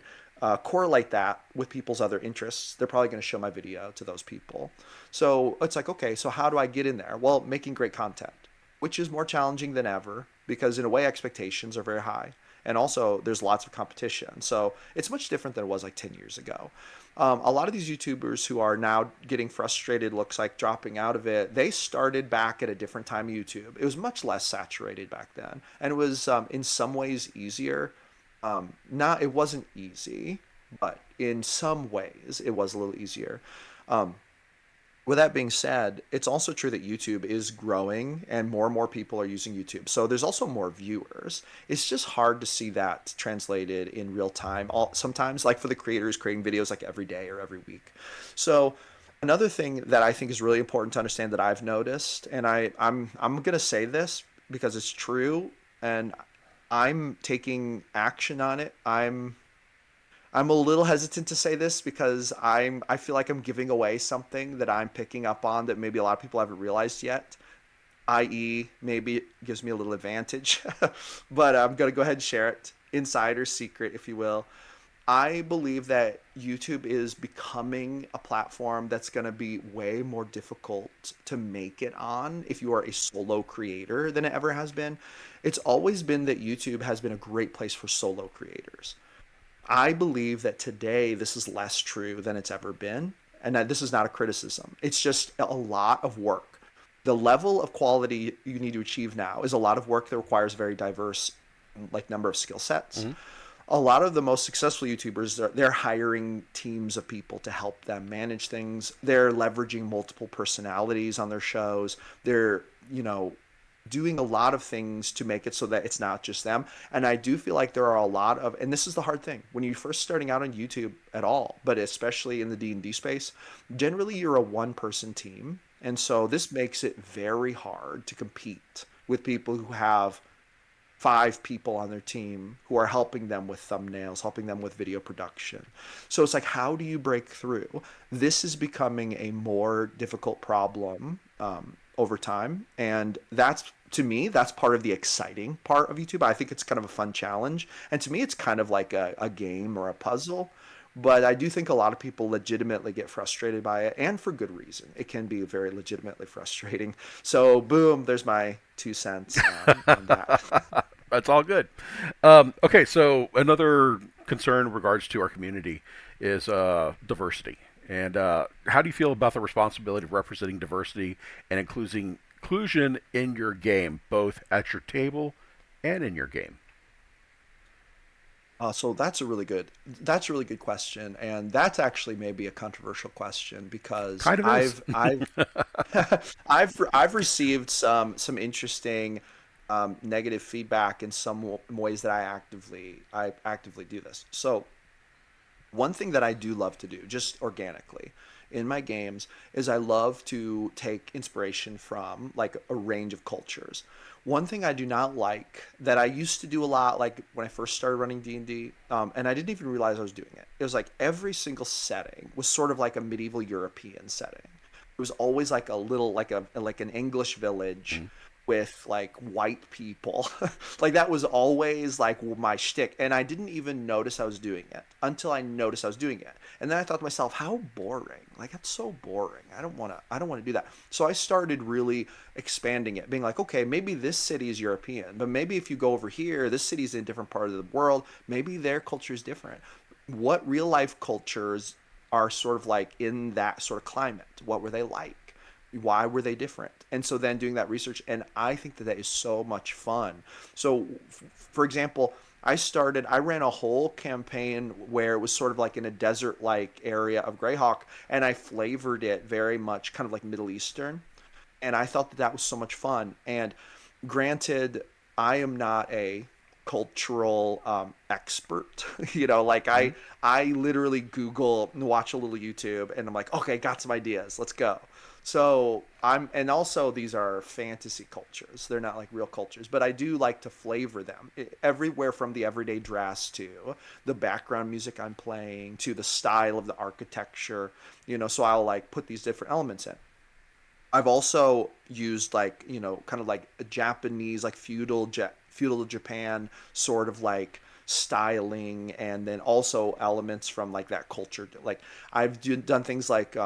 correlate that with people's other interests, they're probably going to show my video to those people. So it's like, okay, so how do I get in there? Well, making great content, which is more challenging than ever, because in a way expectations are very high, and also there's lots of competition. So it's much different than it was like 10 years ago. A lot of these YouTubers who are now getting frustrated, looks like dropping out of it, they started back at a different time of YouTube. It was much less saturated back then, and it was in some ways easier. Not, it wasn't easy, but in some ways it was a little easier. Um, with that being said, it's also true that YouTube is growing and more people are using YouTube. So there's also more viewers. It's just hard to see that translated in real time. Sometimes, like for the creators creating videos like every day or every week. So Another thing that I think is really important to understand that I've noticed, and I'm gonna say this because it's true, and I'm taking action on it. I'm a little hesitant to say this because I feel like I'm giving away something that I'm picking up on that maybe a lot of people haven't realized yet, i.e., maybe it gives me a little advantage. But I'm going to go ahead and share it. Insider secret, if you will. I believe that YouTube is becoming a platform that's going to be way more difficult to make it on if you are a solo creator than it ever has been. It's always been that YouTube has been a great place for solo creators. I believe that today this is less true than it's ever been. And that this is not a criticism. It's just a lot of work. The level of quality you need to achieve now is a lot of work that requires very diverse like number of skill sets. Hmm. A lot of the most successful YouTubers, they're hiring teams of people to help them manage things. They're leveraging multiple personalities on their shows. They're, you know, doing a lot of things to make it so that it's not just them. And I do feel like there are a lot of, and this is the hard thing when you're first starting out on YouTube at all, but especially in the D&D space, generally you're a one person team. And so this makes it very hard to compete with people who have five people on their team who are helping them with thumbnails, helping them with video production. So it's like, how do you break through? This is becoming a more difficult problem over time. And that's, to me, that's part of the exciting part of YouTube. I think it's kind of a fun challenge. And to me, it's kind of like a game or a puzzle. But I do think a lot of people legitimately get frustrated by it, and for good reason. It can be very legitimately frustrating. So, boom, there's my 2 cents on that. That's all good. Okay, so another concern in regards to our community is diversity. And how do you feel about the responsibility of representing diversity and inclusion in your game, both at your table and in your game? So that's a really good question, and that's actually maybe a controversial question because Kind of is. I've I've received some interesting negative feedback in some ways that I actively do this. So one thing that I do love to do, just organically in my games, is I love to take inspiration from like a range of cultures. One thing I do not like that I used to do a lot, like when I first started running D&D, and I didn't even realize I was doing it. It was like every single setting was sort of like a medieval European setting. It was always like a little, like an English village Mhm. with like white people. Like that was always like my shtick, and I didn't even notice I was doing it until I noticed I was doing it, and then I thought to myself, how boring! Like that's so boring. I don't want to do that. So I started really expanding it, being like, okay, maybe this city is European, but maybe if you go over here, this city is in a different part of the world. Maybe their culture is different. What real life cultures are sort of like in that sort of climate? What were they like? Why were they different? And so then doing that research, and I think that that is so much fun. So for example, I ran a whole campaign where it was sort of like in a desert like area of Greyhawk, and I flavored it very much kind of like Middle Eastern, and I thought that that was so much fun. And granted, I am not a cultural expert. You know, like Mhm. I literally Google and watch a little YouTube, and I'm like, okay, got some ideas. Let's go. So and also these are fantasy cultures. They're not like real cultures, but I do like to flavor them everywhere from the everyday dress to the background music I'm playing to the style of the architecture. You know, so I'll like put these different elements in. I've also used like, you know, kind of like a Japanese, like feudal Japan sort of like styling, and then also elements from like that culture. Like done things like,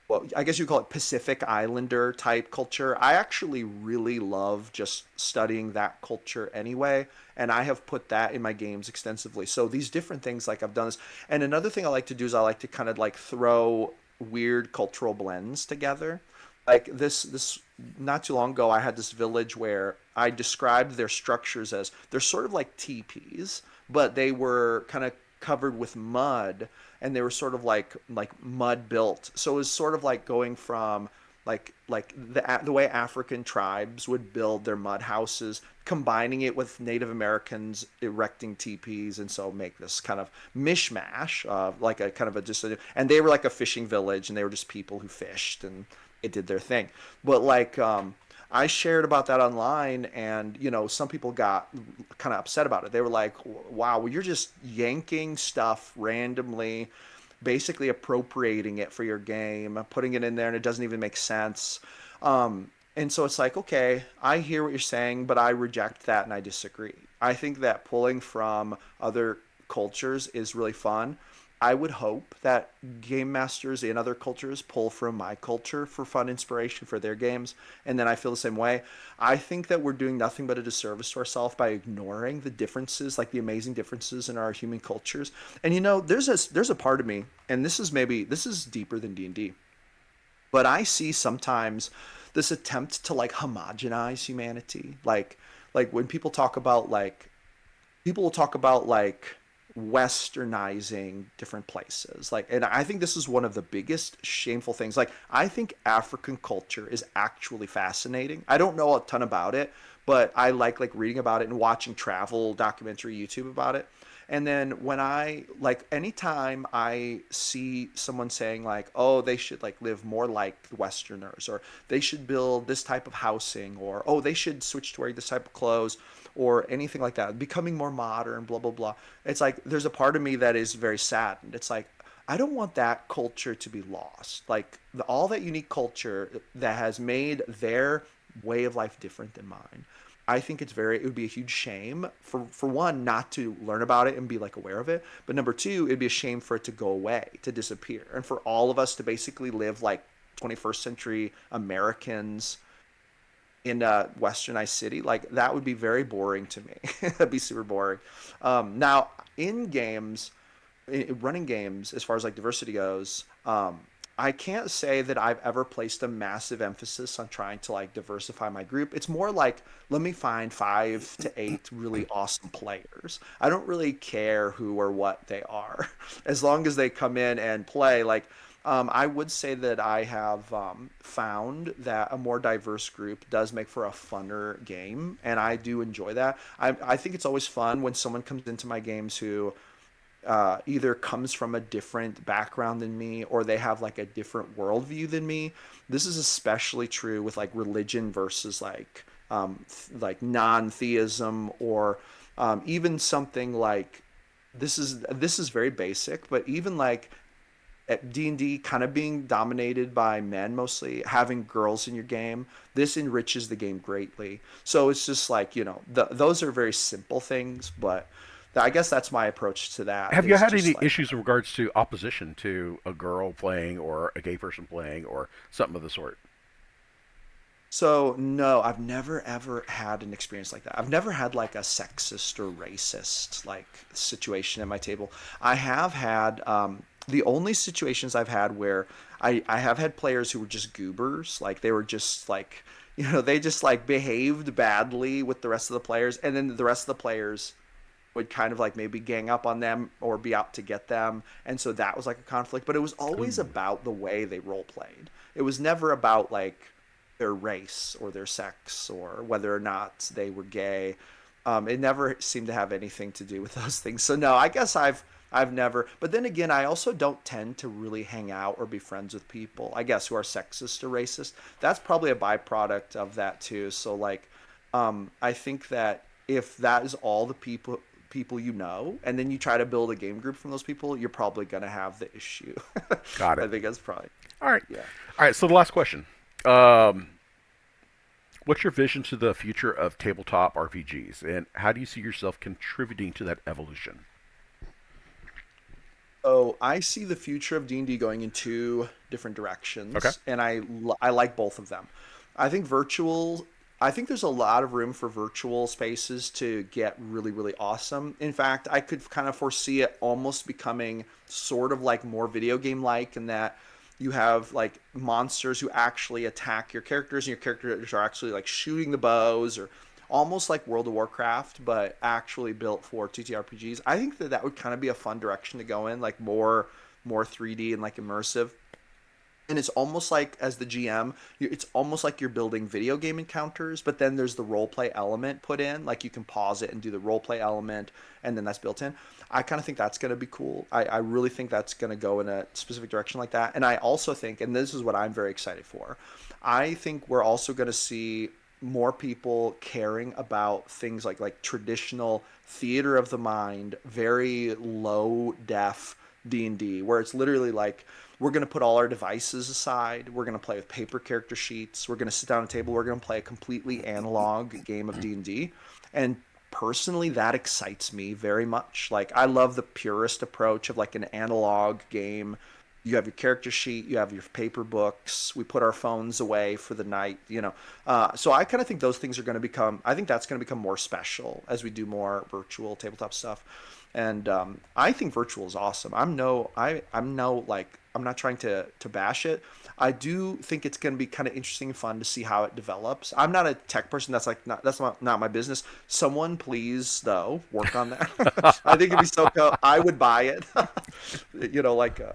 well, I guess you call it Pacific Islander type culture. I actually really love just studying that culture anyway, and I have put that in my games extensively. So these different things, like I've done this. And another thing I like to do is I like to kind of like throw weird cultural blends together. Like this not too long ago, I had this village where I described their structures as they're sort of like teepees, but they were kind of covered with mud, and they were sort of like mud built. So it was sort of like going from like the way African tribes would build their mud houses, combining it with Native Americans erecting teepees, and so make this kind of mishmash of like a kind of a just a, and they were like a fishing village, and they were just people who fished and it did their thing. But like I shared about that online, and some people got kind of upset about it. They were like, "Wow, well, you're just yanking stuff randomly, basically appropriating it for your game, putting it in there, and it doesn't even make sense." And so it's like, okay, I hear what you're saying, but I reject that and I disagree. I think that pulling from other cultures is really fun. I would hope that game masters in other cultures pull from my culture for fun inspiration for their games. And then I feel the same way. I think that we're doing nothing but a disservice to ourselves by ignoring the differences, like the amazing differences in our human cultures. And there's a part of me, and this is deeper than D&D, but I see sometimes this attempt to like homogenize humanity. Like when people will talk about like westernizing different places, like, and I think this is one of the biggest shameful things. Like, I think African culture is actually fascinating. I don't know a ton about it, but I like reading about it and watching travel documentary YouTube about it. And then when I like anytime I see someone saying like, oh, they should like live more like Westerners, or they should build this type of housing, or oh, they should switch to wearing this type of clothes, or anything like that, becoming more modern, blah blah blah. It's like there's a part of me that is very saddened. It's like I don't want that culture to be lost. Like all that unique culture that has made their way of life different than mine. I think it would be a huge shame for one not to learn about it and be like aware of it, but number two, it'd be a shame for it to go away, to disappear, and for all of us to basically live like 21st century Americans in a westernized city. Like that would be very boring to me. That'd be super boring. Now in games, running games, as far as like diversity goes, I can't say that I've ever placed a massive emphasis on trying to like diversify my group. It's more like, let me find 5 to 8 really awesome players. I don't really care who or what they are, as long as they come in and play. Like, I would say that I have found that a more diverse group does make for a funner game, and I do enjoy that. I think it's always fun when someone comes into my games who either comes from a different background than me, or they have like a different worldview than me. This is especially true with like religion versus like non-theism, or even something like this is very basic, but even like at D&D kind of being dominated by men mostly, having girls in your game, this enriches the game greatly. So it's just like, those are very simple things, but I guess that's my approach to that, Have you is had just any like, issues in regards to opposition to a girl playing or a gay person playing or something of the sort? so no, I've never ever had an experience like that. I've never had like a sexist or racist like situation at my table. I have had the only situations I've had where I have had players who were just goobers, like they were just like, they just like behaved badly with the rest of the players, and then the rest of the players would kind of like maybe gang up on them or be out to get them. And so that was like a conflict, but it was always Ooh. about the way they role played. It was never about like their race or their sex or whether or not they were gay. It never seemed to have anything to do with those things. So no, I guess I've never. But then again, I also don't tend to really hang out or be friends with people, I guess, who are sexist or racist. That's probably a byproduct of that too. So like, I think that if that is all the people and then you try to build a game group from those people, you're probably going to have the issue. Got I it. think that's probably, All right. yeah. All right. So the last question. Um, what's your vision to the future of tabletop RPGs, and how do you see yourself contributing to that evolution? So I see the future of D&D going in two different Okay. directions, and I like both of them. I think virtual. I think there's a lot of room for virtual spaces to get really, really awesome. In fact, I could kind of foresee it almost becoming sort of like more video game like, in that you have like monsters who actually attack your characters, and your characters are actually like shooting the bows, or almost like World of Warcraft, but actually built for TTRPGs. I think that would kind of be a fun direction to go in, like more 3D and like immersive. And it's almost like, as the GM, it's almost like you're building video game encounters, but then there's the role play element put in. Like you can pause it and do the role play element, and then that's built in. I kind of think that's going to be cool. I really think that's going to go in a specific direction like that. And I also think, and this is what I'm very excited for, I think we're also going to see more people caring about things like traditional theater of the mind, very low def D&D, where it's literally like we're going to put all our devices aside. We're going to play with paper character sheets. We're going to sit down at a table. We're going to play a completely analog game of D&D. And personally, that excites me very much. Like, I love the purist approach of like an analog game. You have your character sheet, you have your paper books. We put our phones away for the night, you know. So I kind of think those things are going to become. I think that's going to become more special as we do more virtual tabletop stuff. And I think virtual is awesome. I'm no like I'm not trying to bash it. I do think it's going to be kind of interesting and fun to see how it develops. I'm not a tech person. That's not my business. Someone please though work on that. I think it'd be so cool. I would buy it.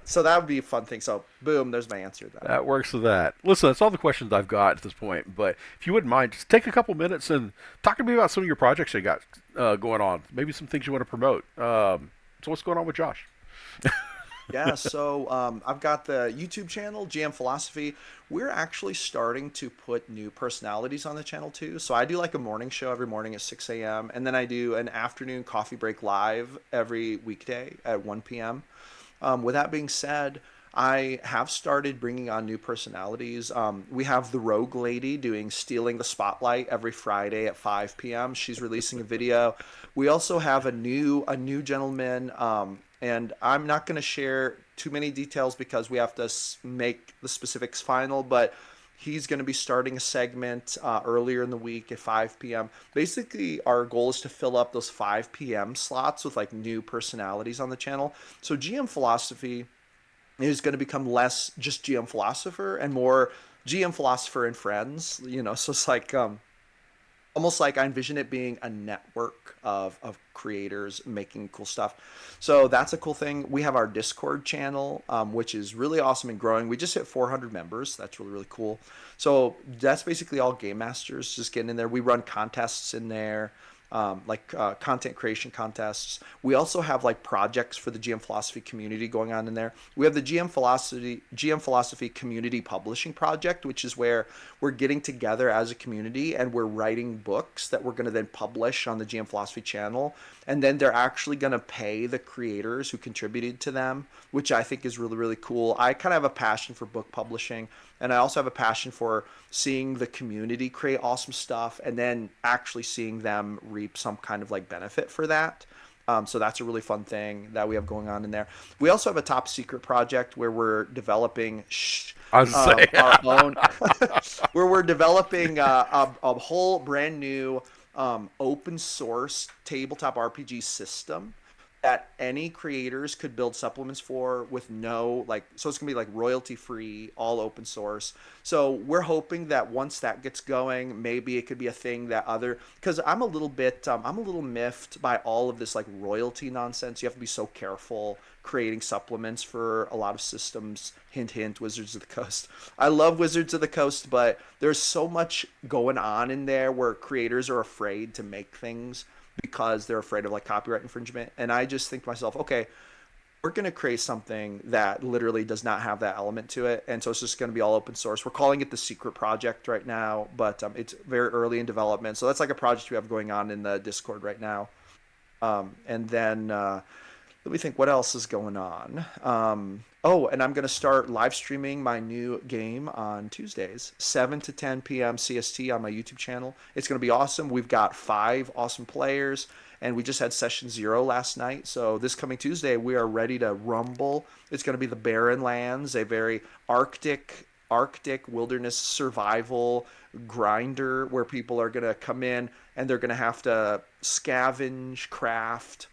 So that would be a fun thing. So boom, there's my answer to that. That works with that. Listen, that's all the questions I've got at this point. But if you wouldn't mind, just take a couple minutes and talk to me about some of your projects you got going on. Maybe some things you want to promote. So what's going on with Josh? Yeah, so I've got the YouTube channel, GM Philosophy. We're actually starting to put new personalities on the channel too. So I do like a morning show every morning at 6 a.m. And then I do an afternoon coffee break live every weekday at 1 p.m. With that being said, I have started bringing on new personalities. We have the Rogue Lady doing Stealing the Spotlight every Friday at 5 p.m. She's releasing a video. We also have a new gentleman, and I'm not going to share too many details because we have to make the specifics final, but he's going to be starting a segment earlier in the week at 5 p.m. Basically, our goal is to fill up those 5 p.m. slots with like new personalities on the channel. So GM Philosophy is going to become less just GM Philosopher and more GM Philosopher and Friends. So it's like almost like I envision it being a network of creators making cool stuff. So that's a cool thing. We have our Discord channel, which is really awesome and growing. We just hit 400 members. That's really, really cool. So that's basically all game masters just getting in there. We run contests in there. Content creation contests. We also have like projects for the GM Philosophy community going on in there. We have the GM Philosophy Community Publishing Project, which is where we're getting together as a community and we're writing books that we're going to then publish on the GM Philosophy channel. And then they're actually going to pay the creators who contributed to them, which I think is really, really cool. I kind of have a passion for book publishing, and I also have a passion for seeing the community create awesome stuff and then actually seeing them reap some kind of like benefit for that. So that's a really fun thing that we have going on in there. We also have a top secret project where we're developing I was saying. our own, where we're developing a whole brand new open source tabletop RPG system that any creators could build supplements for with no so it's gonna be like royalty free, all open source. So we're hoping that once that gets going, maybe it could be a thing that because I'm a little miffed by all of this like royalty nonsense. You have to be so careful creating supplements for a lot of systems. Hint hint, Wizards of the Coast. I love Wizards of the Coast, but there's so much going on in there where creators are afraid to make things because they're afraid of like copyright infringement. And I just think to myself, okay, we're going to create something that literally does not have that element to it. And so it's just going to be all open source. We're calling it the Secret Project right now, but it's very early in development. So that's like a project we have going on in the Discord right now. And then let me think what else is going on. And I'm going to start live streaming my new game on Tuesdays, 7 to 10 p.m. CST on my YouTube channel. It's going to be awesome. We've got 5 awesome players, and we just had session 0 last night. So this coming Tuesday, we are ready to rumble. It's going to be the Barren Lands, a very Arctic wilderness survival grinder where people are going to come in and they're going to have to scavenge, craft,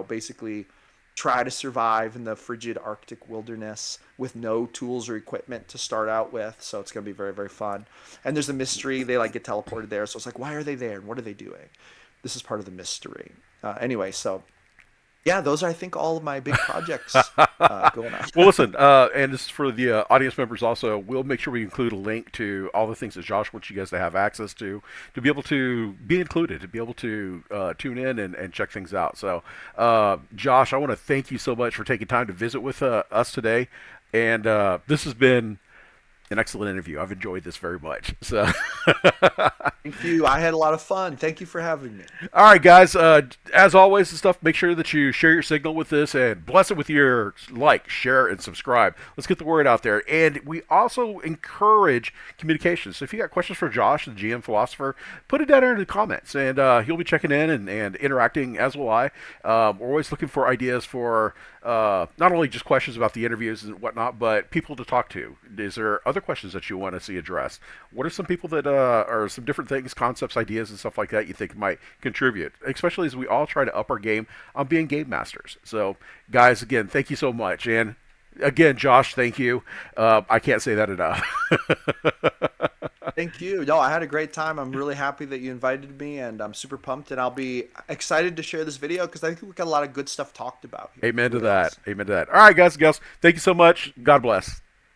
basically try to survive in the frigid Arctic wilderness with no tools or equipment to start out with. So it's going to be very, very fun. And there's a mystery. They like get teleported there. So it's like, why are they there? And what are they doing? This is part of the mystery. Anyway, so Yeah, those are, I think, all of my big projects going on. Well, listen, and this is for the audience members also. We'll make sure we include a link to all the things that Josh wants you guys to have access to be able to be included, to be able to tune in and check things out. So, Josh, I want to thank you so much for taking time to visit with us today. And this has been an excellent interview. I've enjoyed this very much. So, Thank you. I had a lot of fun. Thank you for having me. all right, guys. As always, and stuff. Make sure that you share your signal with this and bless it with your like, share, and subscribe. Let's get the word out there. And we also encourage communication. So if you got questions for Josh, the GM philosopher, put it down there in the comments, and he'll be checking in and interacting as will I. We're always looking for ideas for not only just questions about the interviews and whatnot, but people to talk to. Is there other questions that you want to see addressed? What are some people that are some different things, concepts, ideas, and stuff like that you think might contribute? Especially as we all try to up our game on being game masters. So, guys, again, thank you so much. And again, Josh, thank you. I can't say that enough. Thank you. No, I had a great time. I'm really happy that you invited me, and I'm super pumped. And I'll be excited to share this video because I think we got a lot of good stuff talked about here. Amen to Really that. awesome. Amen to that. All right, guys and gals, thank you so much. God bless.